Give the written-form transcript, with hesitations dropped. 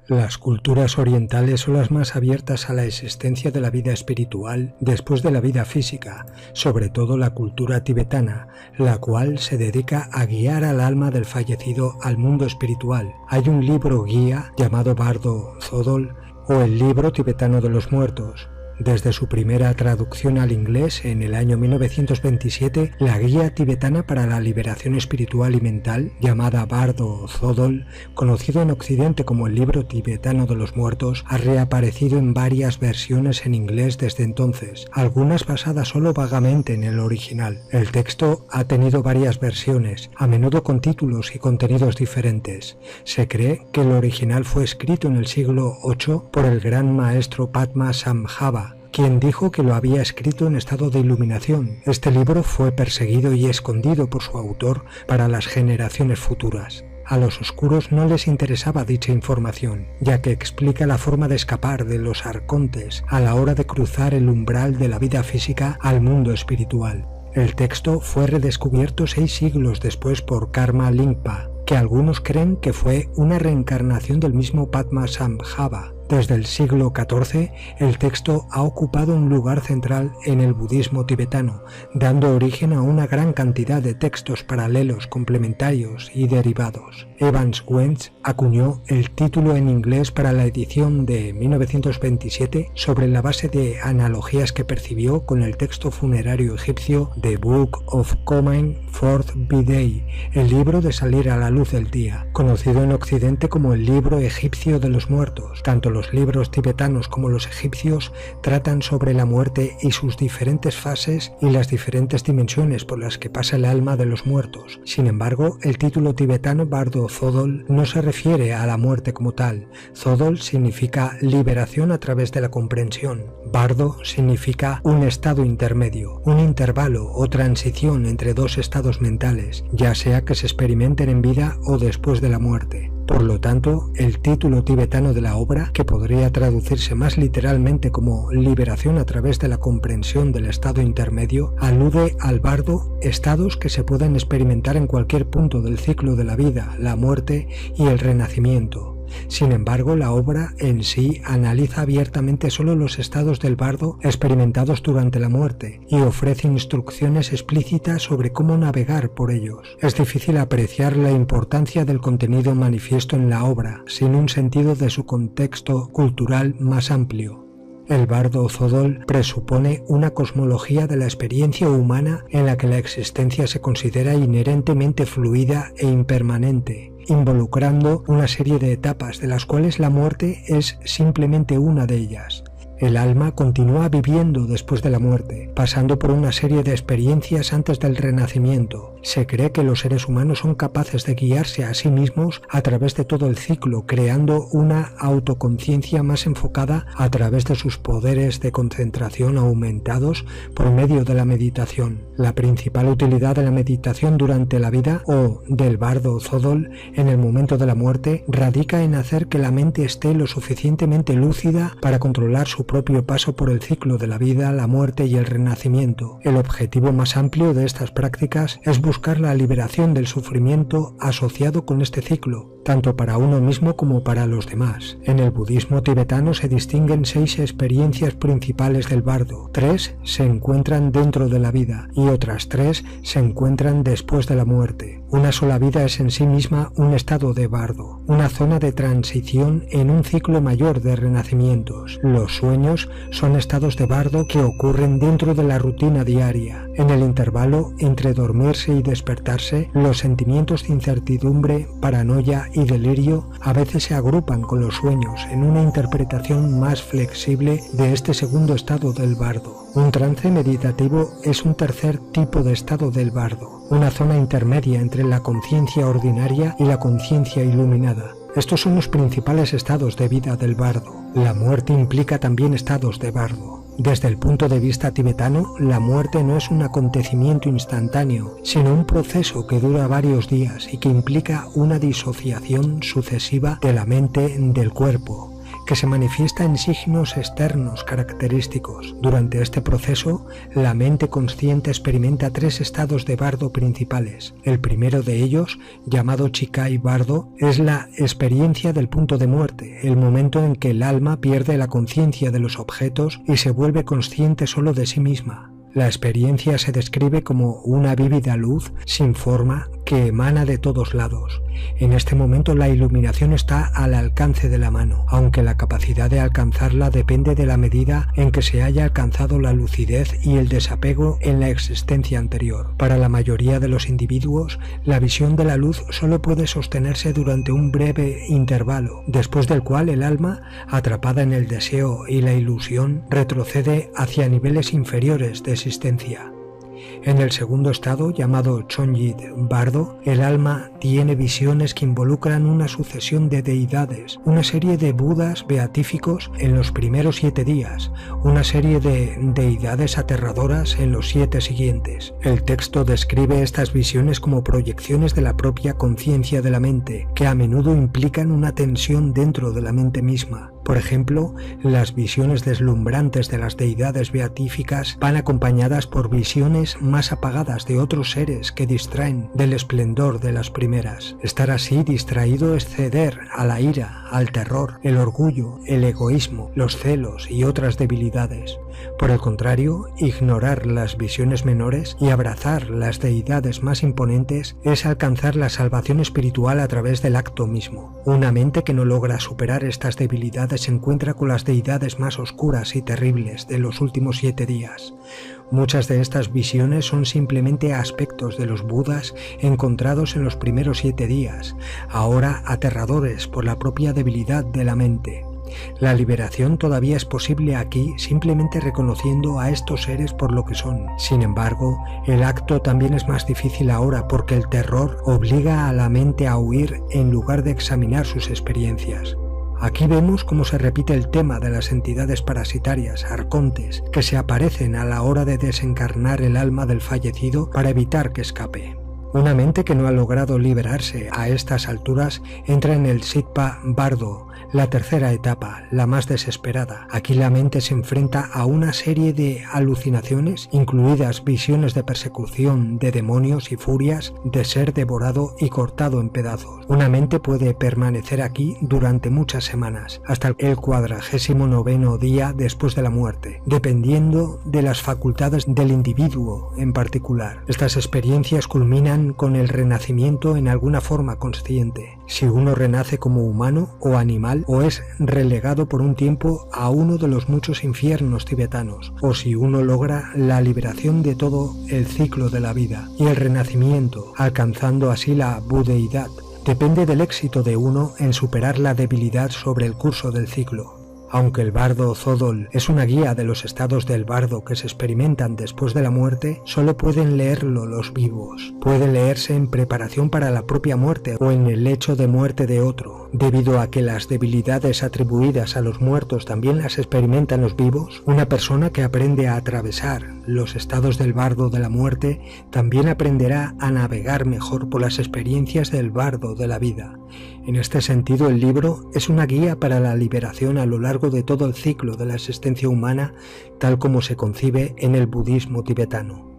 Las culturas orientales son las más abiertas a la existencia de la vida espiritual después de la vida física, sobre todo la cultura tibetana, la cual se dedica a guiar al alma del fallecido al mundo espiritual. Hay un libro guía llamado Bardo Zodol o el libro tibetano de los muertos. Desde su primera traducción al inglés en el año 1927, la Guía Tibetana para la Liberación Espiritual y Mental, llamada Bardo Zodol, conocido en Occidente como el Libro Tibetano de los Muertos, ha reaparecido en varias versiones en inglés desde entonces, algunas basadas solo vagamente en el original. El texto ha tenido varias versiones, a menudo con títulos y contenidos diferentes. Se cree que el original fue escrito en el siglo VIII por el gran maestro Padmasambhava, quien dijo que lo había escrito en estado de iluminación. Este libro fue perseguido y escondido por su autor para las generaciones futuras. A los oscuros no les interesaba dicha información, ya que explica la forma de escapar de los arcontes a la hora de cruzar el umbral de la vida física al mundo espiritual. El texto fue redescubierto 6 siglos después por Karma Lingpa, que algunos creen que fue una reencarnación del mismo Padmasambhava. Desde el siglo XIV, el texto ha ocupado un lugar central en el budismo tibetano, dando origen a una gran cantidad de textos paralelos, complementarios y derivados. Evans Wentz acuñó el título en inglés para la edición de 1927 sobre la base de analogías que percibió con el texto funerario egipcio The Book of Coming Forth by Day, el libro de salir a la luz del día, conocido en Occidente como el libro egipcio de los muertos. Tanto los libros tibetanos como los egipcios tratan sobre la muerte y sus diferentes fases y las diferentes dimensiones por las que pasa el alma de los muertos. Sin embargo, el título tibetano Bardo Zodol no se refiere a la muerte como tal. Zodol significa liberación a través de la comprensión. Bardo significa un estado intermedio, un intervalo o transición entre dos estados mentales, ya sea que se experimenten en vida o después de la muerte. Por lo tanto, el título tibetano de la obra, que podría traducirse más literalmente como liberación a través de la comprensión del estado intermedio, alude al bardo, estados que se pueden experimentar en cualquier punto del ciclo de la vida, la muerte y el renacimiento. Sin embargo, la obra en sí analiza abiertamente solo los estados del bardo experimentados durante la muerte y ofrece instrucciones explícitas sobre cómo navegar por ellos. Es difícil apreciar la importancia del contenido manifiesto en la obra sin un sentido de su contexto cultural más amplio. El Bardo Zodol presupone una cosmología de la experiencia humana en la que la existencia se considera inherentemente fluida e impermanente, involucrando una serie de etapas de las cuales la muerte es simplemente una de ellas. El alma continúa viviendo después de la muerte, pasando por una serie de experiencias antes del renacimiento. Se cree que los seres humanos son capaces de guiarse a sí mismos a través de todo el ciclo, creando una autoconciencia más enfocada a través de sus poderes de concentración aumentados por medio de la meditación. La principal utilidad de la meditación durante la vida o del Bardo Zodol en el momento de la muerte radica en hacer que la mente esté lo suficientemente lúcida para controlar su propio paso por el ciclo de la vida, la muerte y el renacimiento. El objetivo más amplio de estas prácticas es buscar la liberación del sufrimiento asociado con este ciclo, tanto para uno mismo como para los demás. En el budismo tibetano se distinguen 6 experiencias principales del bardo. 3 se encuentran dentro de la vida y otras 3 se encuentran después de la muerte. Una sola vida es en sí misma un estado de bardo, una zona de transición en un ciclo mayor de renacimientos. Los sueños son estados de bardo que ocurren dentro de la rutina diaria. En el intervalo entre dormirse y despertarse, los sentimientos de incertidumbre, paranoia y delirio a veces se agrupan con los sueños en una interpretación más flexible de este segundo estado del bardo. Un trance meditativo es un tercer tipo de estado del bardo, una zona intermedia entre la conciencia ordinaria y la conciencia iluminada. Estos son los principales estados de vida del bardo. La muerte implica también estados de bardo. Desde el punto de vista tibetano, la muerte no es un acontecimiento instantáneo, sino un proceso que dura varios días y que implica una disociación sucesiva de la mente del cuerpo, que se manifiesta en signos externos característicos. Durante este proceso, la mente consciente experimenta 3 estados de bardo principales. El primero de ellos, llamado Chikai Bardo, es la experiencia del punto de muerte, el momento en que el alma pierde la conciencia de los objetos y se vuelve consciente solo de sí misma. La experiencia se describe como una vívida luz sin forma que emana de todos lados. En este momento la iluminación está al alcance de la mano, aunque la capacidad de alcanzarla depende de la medida en que se haya alcanzado la lucidez y el desapego en la existencia anterior. Para la mayoría de los individuos, la visión de la luz solo puede sostenerse durante un breve intervalo, después del cual el alma, atrapada en el deseo y la ilusión, retrocede hacia niveles inferiores de existencia. En el segundo estado, llamado Chonjit Bardo, el alma tiene visiones que involucran una sucesión de deidades, una serie de budas beatíficos en los primeros 7 días, una serie de deidades aterradoras en los 7 siguientes. El texto describe estas visiones como proyecciones de la propia conciencia de la mente, que a menudo implican una tensión dentro de la mente misma. Por ejemplo, las visiones deslumbrantes de las deidades beatíficas van acompañadas por visiones más apagadas de otros seres que distraen del esplendor de las primeras. Estar así distraído es ceder a la ira, al terror, el orgullo, el egoísmo, los celos y otras debilidades. Por el contrario, ignorar las visiones menores y abrazar las deidades más imponentes es alcanzar la salvación espiritual a través del acto mismo. Una mente que no logra superar estas debilidades se encuentra con las deidades más oscuras y terribles de los últimos 7 días. Muchas de estas visiones son simplemente aspectos de los Budas encontrados en los primeros 7 días, ahora aterradores por la propia debilidad de la mente. La liberación todavía es posible aquí simplemente reconociendo a estos seres por lo que son. Sin embargo, el acto también es más difícil ahora porque el terror obliga a la mente a huir en lugar de examinar sus experiencias. Aquí vemos cómo se repite el tema de las entidades parasitarias, arcontes, que se aparecen a la hora de desencarnar el alma del fallecido para evitar que escape. Una mente que no ha logrado liberarse a estas alturas entra en el Sitpa Bardo, la tercera etapa, la más desesperada. Aquí la mente se enfrenta a una serie de alucinaciones, incluidas visiones de persecución de demonios y furias, de ser devorado y cortado en pedazos. Una mente puede permanecer aquí durante muchas semanas, hasta el 49º día después de la muerte, dependiendo de las facultades del individuo en particular. Estas experiencias culminan con el renacimiento en alguna forma consciente. Si uno renace como humano o animal, o es relegado por un tiempo a uno de los muchos infiernos tibetanos, o si uno logra la liberación de todo el ciclo de la vida y el renacimiento, alcanzando así la budeidad, depende del éxito de uno en superar la debilidad sobre el curso del ciclo. Aunque el bardo Zodol es una guía de los estados del bardo que se experimentan después de la muerte, solo pueden leerlo los vivos. Puede leerse en preparación para la propia muerte o en el lecho de muerte de otro. Debido a que las debilidades atribuidas a los muertos también las experimentan los vivos, una persona que aprende a atravesar los estados del bardo de la muerte también aprenderá a navegar mejor por las experiencias del bardo de la vida. En este sentido, el libro es una guía para la liberación a lo largo de todo el ciclo de la existencia humana, tal como se concibe en el budismo tibetano.